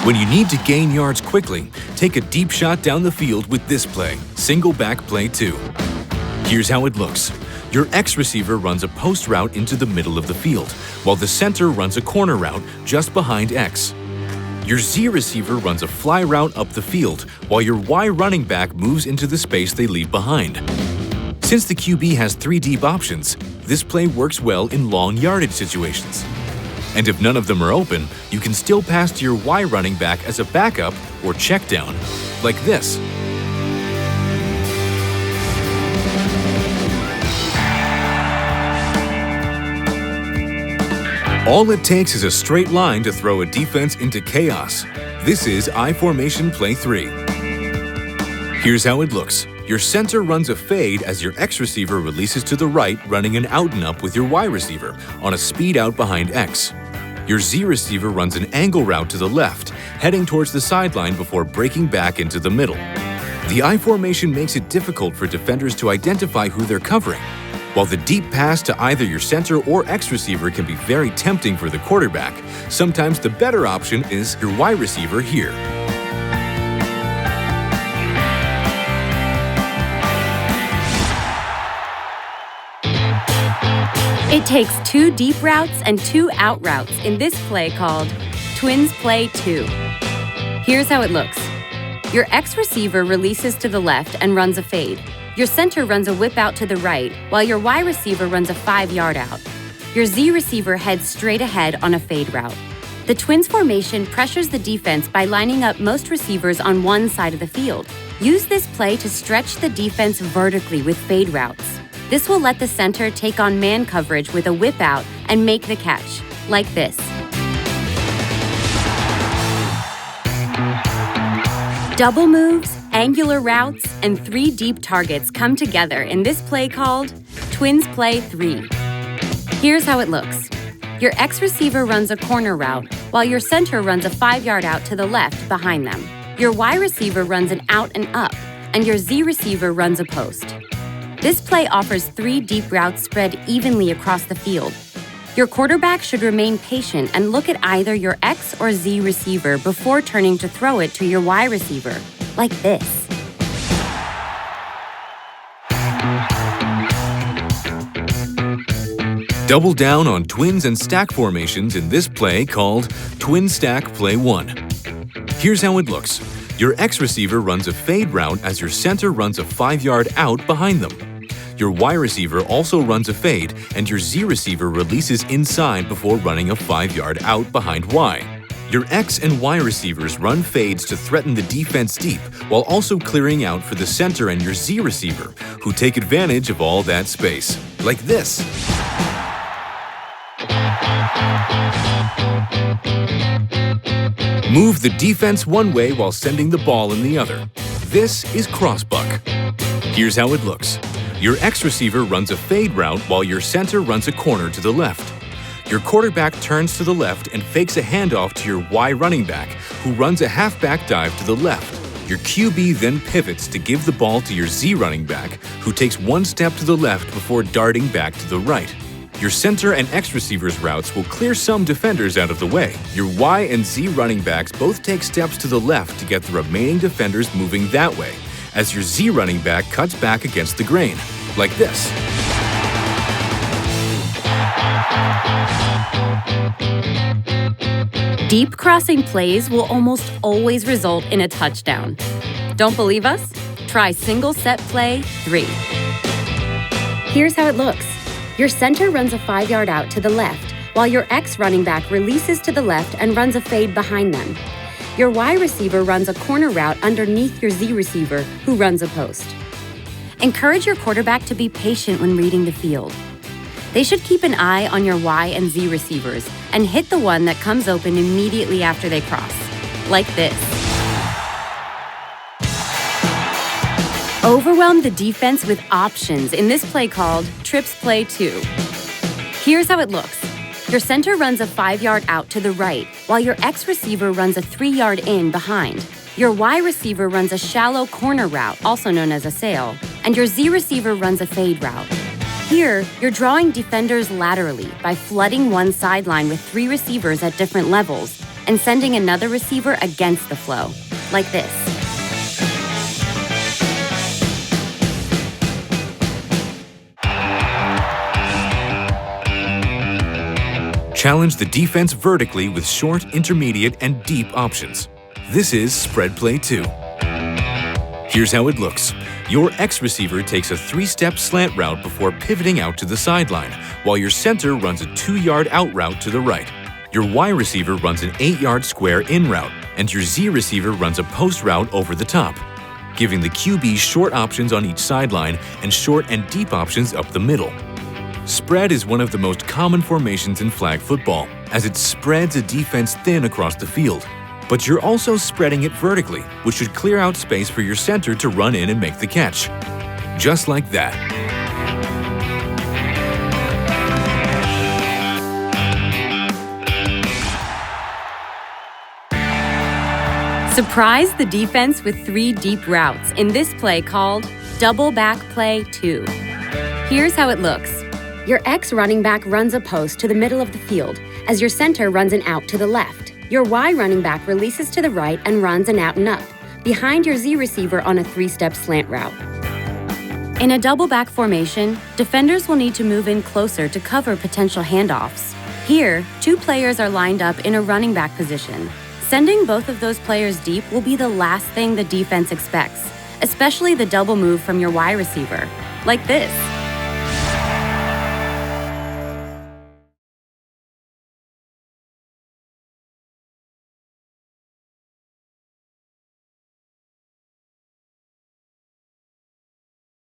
When you need to gain yards quickly, take a deep shot down the field with this play, single back play 2. Here's how it looks. Your X receiver runs a post route into the middle of the field, while the center runs a corner route just behind X. Your Z receiver runs a fly route up the field, while your Y running back moves into the space they leave behind. Since the QB has 3 deep options, this play works well in long yardage situations. And if none of them are open, you can still pass to your Y running back as a backup or check down, like this. All it takes is a straight line to throw a defense into chaos. This is I formation play 3. Here's how it looks. Your center runs a fade as your X receiver releases to the right, running an out and up with your Y receiver on a speed out behind X. Your Z receiver runs an angle route to the left, heading towards the sideline before breaking back into the middle. The I formation makes it difficult for defenders to identify who they're covering, while the deep pass to either your center or X receiver can be very tempting for the quarterback. Sometimes the better option is your Y receiver here. It takes 2 deep routes and 2 out routes in this play called Twins Play 2. Here's how it looks. Your X receiver releases to the left and runs a fade. Your center runs a whip out to the right, while your Y receiver runs a 5-yard out. Your Z receiver heads straight ahead on a fade route. The Twins formation pressures the defense by lining up most receivers on one side of the field. Use this play to stretch the defense vertically with fade routes. This will let the center take on man coverage with a whip out and make the catch, like this. Double moves, angular routes, and 3 deep targets come together in this play called Twins Play 3. Here's how it looks. Your X receiver runs a corner route, while your center runs a 5-yard out to the left behind them. Your Y receiver runs an out and up, and your Z receiver runs a post. This play offers 3 deep routes spread evenly across the field. Your quarterback should remain patient and look at either your X or Z receiver before turning to throw it to your Y receiver, like this. Double down on twins and stack formations in this play called Twin Stack Play 1. Here's how it looks. Your X receiver runs a fade route as your center runs a 5-yard out behind them. Your Y receiver also runs a fade, and your Z receiver releases inside before running a 5-yard out behind Y. Your X and Y receivers run fades to threaten the defense deep, while also clearing out for the center and your Z receiver, who take advantage of all that space, like this. Move the defense one way while sending the ball in the other. This is Crossbuck. Here's how it looks. Your X receiver runs a fade route while your center runs a corner to the left. Your quarterback turns to the left and fakes a handoff to your Y running back, who runs a halfback dive to the left. Your QB then pivots to give the ball to your Z running back, who takes 1 step to the left before darting back to the right. Your center and X receivers' routes will clear some defenders out of the way. Your Y and Z running backs both take steps to the left to get the remaining defenders moving that way, as your Z running back cuts back against the grain, like this. Deep crossing plays will almost always result in a touchdown. Don't believe us? Try Single Set Play 3. Here's how it looks. Your center runs a 5-yard out to the left, while your X running back releases to the left and runs a fade behind them. Your Y receiver runs a corner route underneath your Z receiver, who runs a post. Encourage your quarterback to be patient when reading the field. They should keep an eye on your Y and Z receivers and hit the one that comes open immediately after they cross, like this. Overwhelm the defense with options in this play called Trips Play 2. Here's how it looks. Your center runs a 5-yard out to the right, while your X receiver runs a 3-yard in behind. Your Y receiver runs a shallow corner route, also known as a sail, and your Z receiver runs a fade route. Here, you're drawing defenders laterally by flooding one sideline with 3 receivers at different levels, and sending another receiver against the flow, like this. Challenge the defense vertically with short, intermediate, and deep options. This is spread play 2. Here's how it looks. Your X receiver takes a 3-step slant route before pivoting out to the sideline, while your center runs a 2-yard out route to the right. Your Y receiver runs an 8-yard square in route, and your Z receiver runs a post route over the top, giving the QB short options on each sideline and short and deep options up the middle. Spread is one of the most common formations in flag football, as it spreads a defense thin across the field. But you're also spreading it vertically, which should clear out space for your center to run in and make the catch. Just like that. Surprise the defense with 3 deep routes in this play called Double Back Play 2. Here's how it looks. Your X running back runs a post to the middle of the field as your center runs an out to the left. Your Y running back releases to the right and runs an out and up, behind your Z receiver on a 3-step slant route. In a double back formation, defenders will need to move in closer to cover potential handoffs. Here, 2 players are lined up in a running back position. Sending both of those players deep will be the last thing the defense expects, especially the double move from your Y receiver, like this.